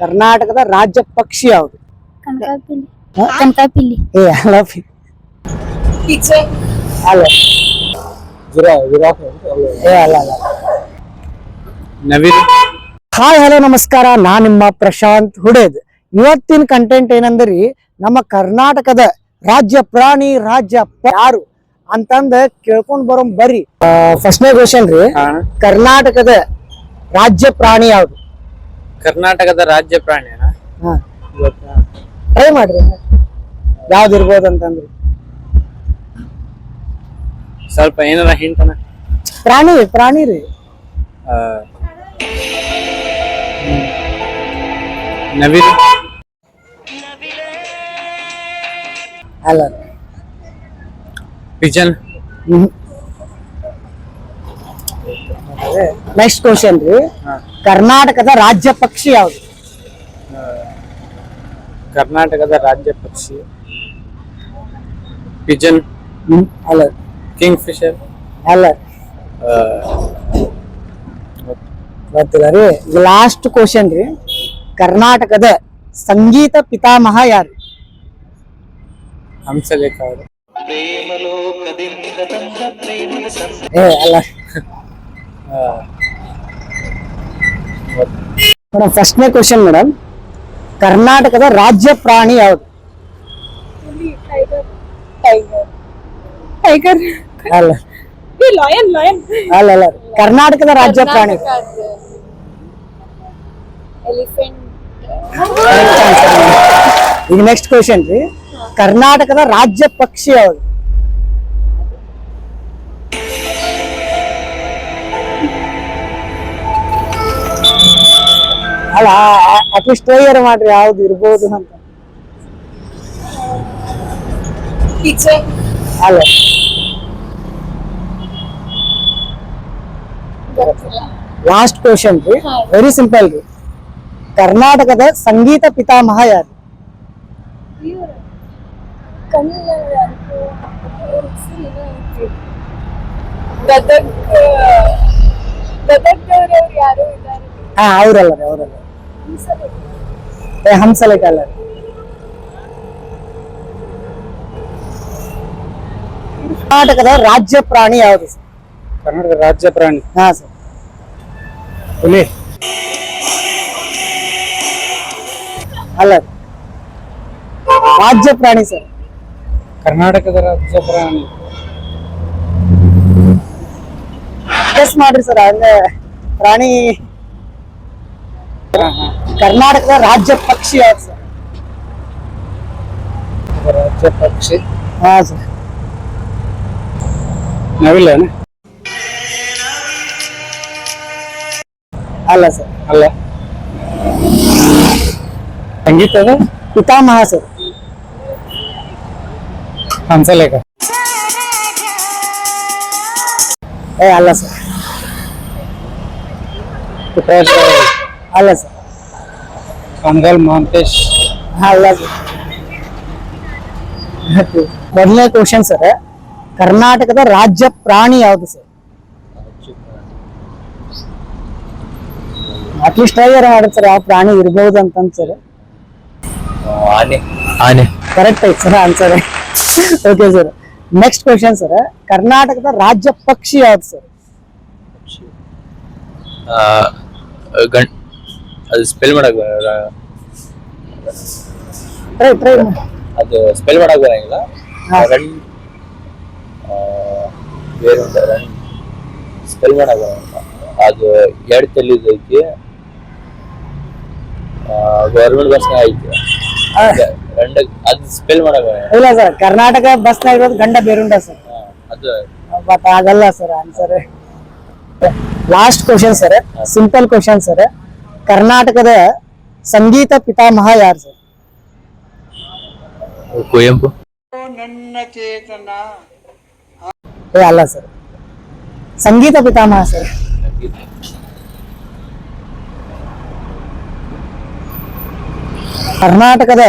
ಕರ್ನಾಟಕದ ರಾಜ್ಯ ಪಕ್ಷಿ ಯಾವುದು? ಕನಕಾಪಿಲ್ಲಿ. ಹ? ಕನಕಾಪಿಲ್ಲಿ. ಏ ಅಲ್ಲ ಅಲ್ಲ ಏ ಅಲ್ಲ ಅಲ್ಲ. ನವಿಲು. ಹಾಯ್ ಹಲೋ ನಮಸ್ಕಾರ, ನಾನ್ ನಿಮ್ಮ ಪ್ರಶಾಂತ್ ಹುಡೇದ್. ಇವತ್ತಿನ ಕಂಟೆಂಟ್ ಏನಂದ್ರಿ, ನಮ್ಮ ಕರ್ನಾಟಕದ ರಾಜ್ಯ ಪ್ರಾಣಿ ಯಾರು ಅಂತಂದ ಕೇಳ್ಕೊಂಡ್ ಬರೋ ಬರ್ರಿ. ಫಸ್ಟ್ನೇ ಕ್ವಶನ್ ರೀ, ಕರ್ನಾಟಕದ ರಾಜ್ಯ ಪ್ರಾಣಿ ಯಾವ್ದು? ಕರ್ನಾಟಕದ ರಾಜ್ಯ ಪ್ರಾಣಿನ ಟ್ರೈ ಮಾಡ್ರಿ ಯಾವ್ದು ಇರ್ಬೋದು ಅಂತಂದ್ರಿ. ಸ್ವಲ್ಪ ಏನಾರ ಹಿಂಟನ. ಪ್ರಾಣಿ ರೀ. ನವಿಲು. ಅಲ್ಲ. ಪಿಜನ್. ನೆಕ್ಸ್ಟ್ ಕ್ವಶನ್ ರೀ, ಕರ್ನಾಟಕದ ರಾಜ್ಯ ಪಕ್ಷಿ ಯಾವುದು? ಕರ್ನಾಟಕದ ರಾಜ್ಯ ಪಕ್ಷಿ ಪಿಜನ್. ಅಲ್ಲ. King Fisher. ಅಲ್ಲ, ಗೊತ್ತಿಲ್ಲ ರೀ. ಲಾಸ್ಟ್ ಕ್ವಶನ್ ರೀ, ಕರ್ನಾಟಕದ ಸಂಗೀತ ಪಿತಾಮಹ ಯಾರು? ಹಂಸಲೇಖ ಅವರು. ಏ ಅಲ್ಲ ಮೇಡಮ್. ಫಸ್ಟ್ನೇ ಕ್ವಶನ್ ಮೇಡಮ್, ಕರ್ನಾಟಕದ ರಾಜ್ಯ ಪ್ರಾಣಿ ಯಾವುದು? ಟೈಗರ್. ಅಲ್ಲ ಲಾಯನ್. ಅಲ್ಲ ಅಲ್ಲ, ಕರ್ನಾಟಕದ ರಾಜ್ಯ ಪ್ರಾಣಿ. ಎಲಿಫೆಂಟ್. ಈಗ ನೆಕ್ಸ್ಟ್ ಕ್ವಶನ್ ರೀ, ಕರ್ನಾಟಕದ ರಾಜ್ಯ ಪಕ್ಷಿ ಯಾವುದು? ಅಲ್ಲ, ಅಟ್ಲೀಸ್ಟ್ ಟ್ರೈ ಮಾಡ್ರಿ ಯಾವ್ದು ಇರ್ಬೋದು ಅಂತ. ಅಲ್ಲ. ಲಾಸ್ಟ್ ಕ್ವಶನ್ ರೀ, ವೆರಿ ಸಿಂಪಲ್ ರೀ, ಕರ್ನಾಟಕದ ಸಂಗೀತ ಪಿತಾಮಹ ಯಾರು? ಹಾ, ಅವರಲ್ಲ ಹಂಸಲೇಖ ಅಲ್ಲ. ಕರ್ನಾಟಕದ ರಾಜ್ಯ ಪ್ರಾಣಿ ಯಾವುದು ಸರ್? ಕರ್ನಾಟಕದ ರಾಜ್ಯ ಪ್ರಾಣಿ. ಹಾ ಸರ್. ಹುಲಿ. ಅಲ್ಲ, ರಾಜ್ಯ ಪ್ರಾಣಿ ಸರ್. ಕರ್ನಾಟಕದ ರಾಜ್ಯ ಪ್ರಾಣಿ. ಗೆಸ್ ಮಾಡ್ರಿ ಸರ್. ಅಂದ್ರೆ ಪ್ರಾಣಿ. ಕರ್ನಾಟಕದ ರಾಜ್ಯ ಪಕ್ಷಿ ಯಾವ್ದು ಸರ್? ರಾಜ್ಯ ಪಕ್ಷಿ. ಹಾ ಸರ್. ನವಿಲ. ಅಲ್ಲ ಸರ್. ಅಲ್ಲ. ಸಂಗೀತದ ಪಿತಾಮಹ ಸರ್. ಹಂಸಲೇಖ. ಏ ಅಲ್ಲ ಸರ್. ಅಲ್ಲ ಸರ್. ಕಣಗಲ್ ಮಹಾಂತೇಶ್. ಅಲ್ಲ ಸರ್. ಮೊದಲನೇ ಕ್ವಶನ್ ಸರ್, ಕರ್ನಾಟಕದ ರಾಜ್ಯ ಪ್ರಾಣಿ ಯಾವುದು ಸರ್? ಅಟ್ಲೀಸ್ಟ್ ಟ್ರೈ ಮಾಡಿ ಸರ್, ಯಾವ ಪ್ರಾಣಿ ಇರ್ಬೋದು ಅಂತ ಸರ್. ಆನೆ. ಕರೆಕ್ಟ್ ಐತೆ sir answer. Okay sir. Next question sir, ಕರ್ನಾಟಕದ ರಾಜ್ಯ ಪಕ್ಷಿ ಯಾವ್ದು ಸರ್? ಅದು ಸ್ಪೆಲ್ ಮಾಡಕ್ ಟ್ರೈ ಅದು ಸ್ಪೆಲ್ ಮಾಡಕ್ ಬರಂಗಿಲ್ಲ. ಸ್ಪೆಲ್ ಮಾಡಕ್ ಬರಂಗಿಲ್ಲ. ಅದು ಎರಡು ತಲೆದೈತಿ. ಗೌರ್ಮೆಂಟ್ ಬಸ್ ಐತಿ. ಅದು ಸ್ಪೆಲ್ ಮಾಡಕ್ ಇಲ್ಲ ಸರ್, ಕರ್ನಾಟಕ ಬಸ್ ಇರೋದು ಗಂಡ ಬೇರುಂಡ ಸರ್. ಅದು ಬಟ್ ಆಗಲ್ಲ sir answer. Last question sir, simple question sir, ಕರ್ನಾಟಕದ ಸಂಗೀತ ಪಿತಾಮಹ ಯಾರು ಸರ್? ಕುವೆಂಪು. ಏ ಅಲ್ಲ ಸರ್, ಸಂಗೀತ ಪಿತಾಮಹ ಸರ್. ಕರ್ನಾಟಕದ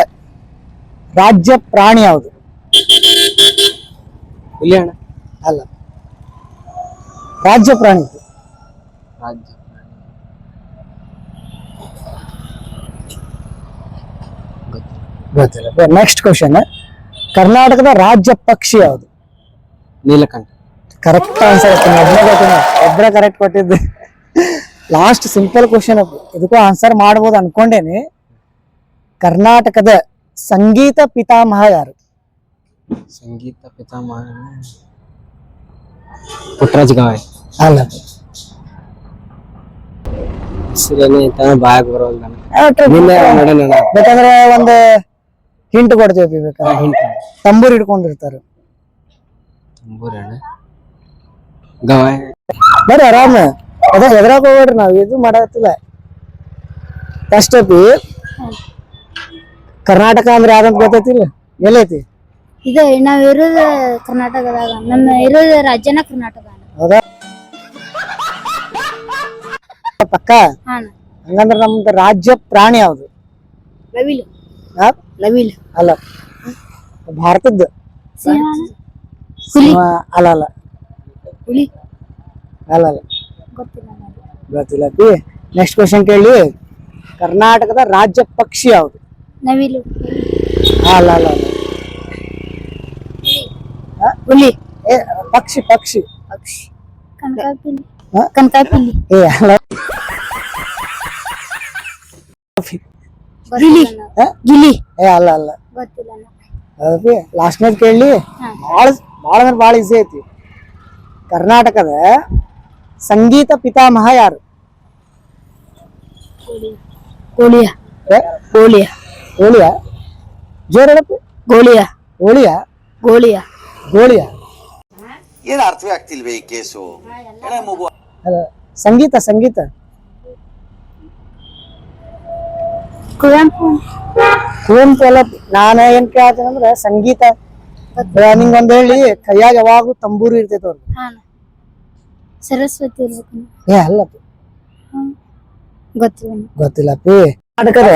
ರಾಜ್ಯ ಪ್ರಾಣಿ ಯಾವುದು? ಹುಲಿ ಅಣ್ಣ. ಅಲ್ಲ, ರಾಜ್ಯ ಪ್ರಾಣಿ. ರಾಜ್ಯ ಗೊತ್ತಿಲ್ಲ. ನೆಕ್ಸ್ಟ್ ಕ್ವಶನ್, ಕರ್ನಾಟಕದ ರಾಜ್ಯ ಪಕ್ಷಿ ಯಾವುದು? ನೀಲಕಂಠ. ಕರೆಕ್ಟ್ ಆನ್ಸರ್ ಒಬ್ಬರೇ ಕರೆಕ್ಟ್ ಕೊಟ್ಟಿದ್ದೆ. ಲಾಸ್ಟ್ ಸಿಂಪಲ್ ಕ್ವಶನ್ ಅದು, ಇದಕ್ಕೂ ಆನ್ಸರ್ ಮಾಡ್ಬೋದು ಅನ್ಕೊಂಡೇನಿ. ಕರ್ನಾಟಕದ ಸಂಗೀತ ಪಿತಾಮಹ ಯಾರು? ಸಂಗೀತ ಪಿತಾಮಹ ಪುಟ್ಟರಾಜ ಗವಾಯಿ. ಅಲ್ಲ, ಬಾಯಾಗ ಬರೋಲ್ಲ. ಬೇಕಂದ್ರೆ ಒಂದು ಹಿಂಟ್ ಕೊಡ್ತೀವಿ. ಬೇಕಾದ್ರೆ ತಂಬೂರ್ ಹಿಡ್ಕೊಂಡಿರ್ತಾರೆ. ಗವಾಯಿ. ಬರ್ರಿ ಆರಾಮ, ಅದ ಹೆದರಾಕ್ ಹೋಗ್ಬೇಡ್ರಿ, ನಾವ್ ಇದು ಮಾಡತ್ತಿಲ್ಲ. ಫಸ್ಟ್ ಅಪಿ ಕರ್ನಾಟಕ ಅಂದ್ರೆ ಯಾರಂತ ಗೊತ್ತೈತಿಲ್ಲ? ಎಲ್ಲೈತಿ? ಇದು ನಾವ್ ಇರೋದು ಕರ್ನಾಟಕದಾಗ, ನಮ್ಮ ಇರೋದು ರಾಜ್ಯನ ಕರ್ನಾಟಕ. ಹೌದಾ? ಪಕ್ಕ. ಹಾ ಹಂಗಂದ್ರ ನಮ್ದು ರಾಜ್ಯ ಪ್ರಾಣಿ ಯಾವ್ದು? ನವಿಲು. ಆ? ನವಿಲು. ಅಲ್ಲ, ಭಾರತದ್ದು. ಸಿಂಹ. ಹುಲಿ. ಅಲ್ಲ ಅಲ್ಲ ಹುಲಿ. ಅಲ್ಲ ಅಲ್ಲ, ಗೊತ್ತಿಲ್ಲ ನನಗೆ. ಗೊತ್ತಿಲ್ಲ ಪಿ. ನೆಕ್ಸ್ಟ್ ಕ್ವಶನ್ ಕೇಳಿ, ಕರ್ನಾಟಕದ ರಾಜ್ಯ ಪಕ್ಷಿ ಯಾವುದು? ನವಿಲು. ಅಲ್ಲ ಅಲ್ಲ ಅಲ್ಲ. ಹುಲಿ. ಏ, ಪಕ್ಷಿ ಪಕ್ಷಿ. ಪಕ್ಷಿ. ಕನಕಾಪಿಲಿ. ಹಾ? ಕನಕಾಪಿಲಿ. ಏ ಅಲ್ಲ. ಗಿಲಿ. ಹಾ? ಗಿಲಿ. ಏ ಅಲ್ಲ ಅಲ್ಲ. ಗೊತ್ತಿಲ್ಲ ನನಗೆ. ಅದಕ್ಕೆ ಲಾಸ್ಟ್ನೇದ್ ಕೇಳಿ, ಹಾ. ಭಾಳ ಅಂದ್ರೆ ಭಾಳ ಈಸಿ ಐತಿ. ಕರ್ನಾಟಕದ ಸಂಗೀತ ಪಿತಾಮಹ ಯಾರು? ಗೋಳಿಯ. ಏ? ಗೋಳಿಯ. ಹೋಳಿಯ? ಜೋರ್ ಹೇಳಪ್ಪಿ. ಗೋಳಿಯ. ಹೋಳಿಯ? ಗೋಳಿಯ. ಗೋಳಿಯ? ಏನು ಅರ್ಥವೇ ಆಗ್ತಿಲ್ವೇ ಈ ಕೇಸು? ಅಲ್ಲ, ಸಂಗೀತ ಸಂಗೀತ. ಕುವೆಂಪು. ಕುವೆಂಪು ಅಲ್ಲ. ನಾನು ಏನ್ ಕೇಳ್ತೀನಿ ಅಂದ್ರೆ ಸಂಗೀತ. ನಿಂಗೊಂದ್ ಹೇಳಿ, ಕೈಯಾಗ ಯಾವಾಗೂ ತಂಬೂರು ಇರ್ತೈತೆ ಅವ್ರು. ಹಾ ಸರಸ್ವತಿ ಇರ್ಬೇಕು. ಏ ಅಲ್ಲಪ್ಪಿ. ಗೊತ್ತಿಲ್ಲ. ಗೊತ್ತಿಲ್ಲ ಪಿ. ಕರ್ನಾಟಕದ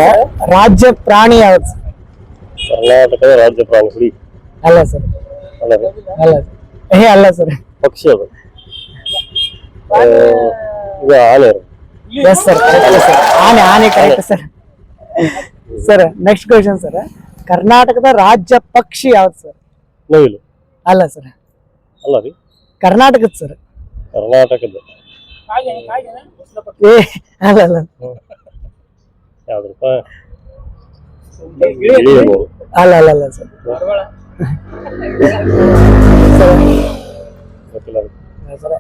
ರಾಜ್ಯ ಪ್ರಾಣಿ ಯಾವ್ದು? ಕರ್ನಾಟಕದ ರಾಜ್ಯ ಪ್ರಾಣಿ ಹುಲಿ. ಅಲ್ಲ ಸರ್. ಅಲ್ಲ ಅಲ್ಲ. ಏ ಅಲ್ಲ ಸರ್. ಪಕ್ಷಿ ಅದು. ಈಗ ಆನೆ. Yes sir, correct sir. ಆನೆ ಆನೆ correct sir. Sir next question sir, ಕರ್ನಾಟಕದ ರಾಜ್ಯ ಪಕ್ಷಿ ಯಾವ್ದು ಸರ್? ನವಿಲು. ಅಲ್ಲ ಸರ್. ಅಲ್ಲ ರೀ, ಕರ್ನಾಟಕದ ಸರ್. ಕರ್ನಾಟಕದ ಏ ಅಲ್ಲ ಅಲ್ಲ. ಯಾವ್ದಪ್ಪ? ಅಲ್ಲ ಅಲ್ಲ ಅಲ್ಲ sir.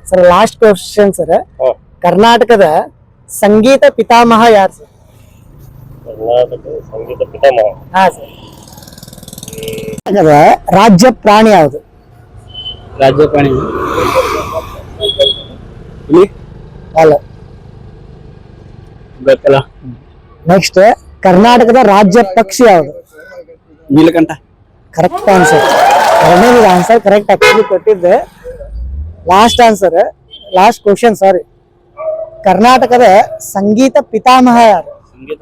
Sir last question sir, ಕರ್ನಾಟಕದ ಸಂಗೀತ ಪಿತಾಮಹ ಯಾರು ಸರ್? ಕರ್ನಾಟಕದ ಸಂಗೀತ ಪಿತಾಮಹ. ಹಾ ಸರ್. ರಾಜ್ಯ ಪ್ರಾಣಿ ಯಾವುದು? ರಾಜ್ಯ ಪ್ರಾಣಿ ಹುಲಿ. ಅಲ್ಲ. ಗೊತ್ತಲ್ಲ. ನೆಕ್ಸ್ಟ್, ಕರ್ನಾಟಕದ ರಾಜ್ಯ ಪಕ್ಷಿ ಯಾವುದು? ನೀಲಕಂಠ. Correct answer. ಎರಡನೇದು ಆನ್ಸರ್ ಕರೆಕ್ಟ್ ಆಕ್ಚುಲಿ ಕೊಟ್ಟಿದ್ದೆ. Last answer, last question sorry, ಕರ್ನಾಟಕದ ಸಂಗೀತ ಪಿತಾಮಹ ಯಾರು? ಸಂಗೀತ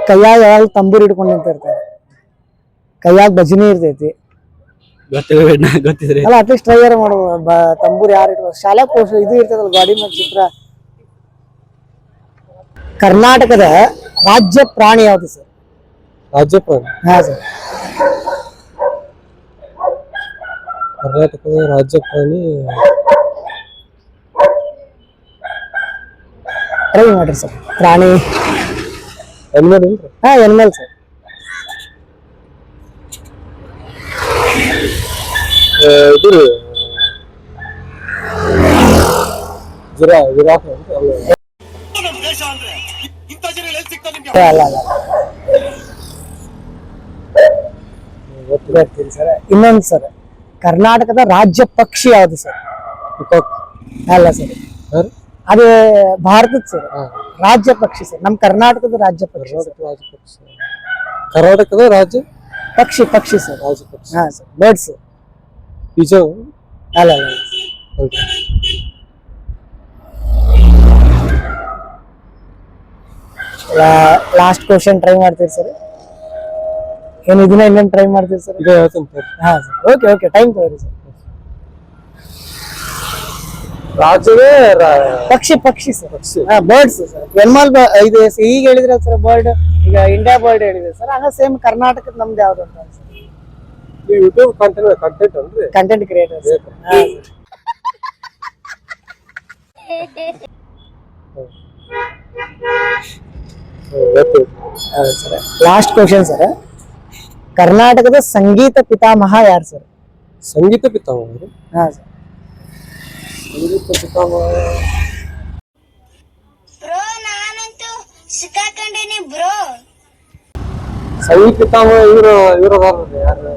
ಕೈಯಾಗ ಯಾವಾಗ ತಂಬೂರು ಹಿಡ್ಕೊಂಡು ನಿಂತಿರ್ತಾರೆ, ಕೈಯಾಗ ಭಜನಿ ಇರ್ತೈತಿ. ಗೊತ್ತಿದ್ರಿ. ಅಲ್ಲ, ಅಟ್ಲೀಸ್ಟ್ ಟ್ರೈ ಮಾಡ್ಬೋದು. ತಂಬೂರು ಯಾರು ಇಟ್ಕೊಂಡು ಶಾಲೆ ಕೋರ್ಸ್ ಇದು ಇರ್ತದಲ್ಲ, ಗಾಡಿ ಮೇಲೆ ಚಿತ್ರ. ಕರ್ನಾಟಕದ ರಾಜ್ಯ ಪ್ರಾಣಿ ಯಾವುದು ಸರ್? ರಾಜ್ಯ ಪ್ರಾಣಿ. ಹಾ ಸರ್. ಕರ್ನಾಟಕದ ರಾಜ್ಯ ಪ್ರಾಣಿ ಟ್ರೈ ಮಾಡ್ರಿ ಸರ್. ಪ್ರಾಣಿ ಎನ್ಮಲ್ ಇಲ್ರಿ? ಹಾ ಎನಿಮಲ್ ಸರ್. ಇದು ರೀ, ಜಿರಾಫ್. ಅಲ್ಲ ಅಲ್ಲ ಗೊತ್ತಿಲ್ಲ ಸರ್. ಇನ್ನೊಂದು ಸರ್, ಕರ್ನಾಟಕದ ರಾಜ್ಯ ಪಕ್ಷಿ ಯಾವುದು ಸರ್? ಅಲ್ಲ ಸರ್, ಅದು ಭಾರತದ ಸರ್. ರಾಜ್ಯ ಪಕ್ಷಿ ಸರ್, ನಮ್ ಕರ್ನಾಟಕದ ರಾಜ್ಯ ಪಕ್ಷಿ. ಕರ್ನಾಟಕದ ರಾಜ್ಯ ಪಕ್ಷಿ ಪಕ್ಷಿ ಸರ್. ರಾಜ್ಯ ಪಕ್ಷಿ. ಹಾ ಸರ್, ಬರ್ಡ್ಸ್. ಬೀಜ. ಅಲ್ಲ ಅಲ್ಲ. ಲಾಸ್ಟ್ ಕ್ವಶನ್ ಟ್ರೈ ಮಾಡ್ತೀರಿ ಸರ್? ಏನು ಇದನ್ನ ಇನ್ನೇನು ಟ್ರೈ ಮಾಡ್ತೀರಿ ಸರ್? ಇದು ಹೇಳ್ತೀನಿ. ಹಾ ಸರ್, ಓಕೆ ಓಕೆ, ಟೈಮ್ ತಗೋರಿ ಸರ್. ರಾಜವೇ ಪಕ್ಷಿ ಸರ್. ಪಕ್ಷಿ. Birds sir. ಎನಿಮಲ್ ಇದು ಈಗ ಹೇಳಿದ್ರೆ ಸರ್ ಬರ್ಡ್, ಈಗ ಇಂಡಿಯಾ ಬರ್ಡ್ ಹೇಳಿದ್ರೆ ಸರ್, ಹಂಗ ಸೇಮ್ ಕರ್ನಾಟಕದ ನಮ್ದು ಯಾವ್ದು ಅಂತ ಯೂಟ್ಯೂಬ್ ಕಂಟೆಂಟ್ ಅಂದ್ರೆ content creator sir. Last question sir, ಕರ್ನಾಟಕದ ಸಂಗೀತ ಪಿತಾಮಹ ಯಾರು ಸರ್? ಸಂಗೀತ ಪಿತಾಮಹ. ಹಾ ಸರ್. ಸಂಗೀತ ಪಿತಾಮಹ ಬ್ರೋ ನಾನಂತೂ ಸಿಕ್ಕಾಕೊಂಡೇನಿ ಬ್ರೋ. ಸಂಗೀತ ಪಿತಾಮಹ ಇವರು ಯಾರು?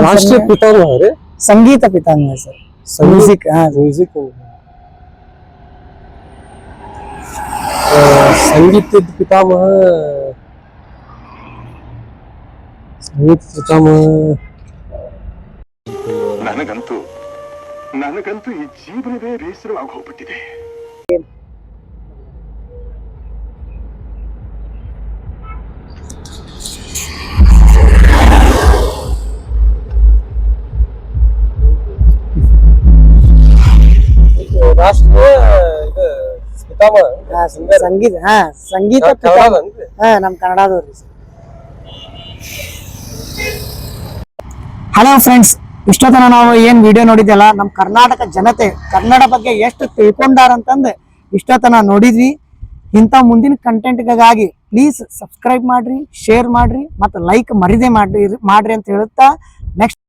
ರಾಷ್ಟ್ರೀಯ ಪಿತಾಮಹ ರೀ. ಸಂಗೀತ ಪಿತಾಮಹ ಸರ್. ಮ್ಯೂಸಿಕ್. ಮ್ಯೂಸಿಕ್ ಸಂಗೀತದ ಪಿತಾಮಹ. ಸಂಗೀತ ಪಿತಾಮಹ ನನಗಂತೂ ಈ ಜೀವನವೇ ಬೇಸರವಾಗಿ ಹೋಗ್ಬಿಟ್ಟಿದೆ. ರಾಷ್ಟ್ರೀಯ ಇದು ಪಿತಾಮಹ. ಸಂಗೀತ ಸಂಗೀತ ಕನ್ನಡದನ್ರಿ? ನಮ್ ಕನ್ನಡದವ್ರಿ ಸರ್. ಹಲೋ ಫ್ರೆಂಡ್ಸ್, ಇಷ್ಟೊತ್ತನ ನಾವು ಏನ್ ವಿಡಿಯೋ ನೋಡಿದ್ಯಲ್ಲ, ನಮ್ ಕರ್ನಾಟಕ ಜನತೆ ಕನ್ನಡ ಬಗ್ಗೆ ಎಷ್ಟು ತಿಳ್ಕೊಂಡಾರಂತಂದ್ ಇಷ್ಟೊತ್ತನ ನೋಡಿದ್ವಿ. ಇಂಥ ಮುಂದಿನ ಕಂಟೆಂಟ್ಗಾಗಿ ಪ್ಲೀಸ್ ಸಬ್ಸ್ಕ್ರೈಬ್ ಮಾಡ್ರಿ, ಶೇರ್ ಮಾಡ್ರಿ, ಮತ್ತು ಲೈಕ್ ಮರಿದೇ ಮಾಡ್ರಿ ಅಂತ ಹೇಳುತ್ತಾ ನೆಕ್ಸ್ಟ್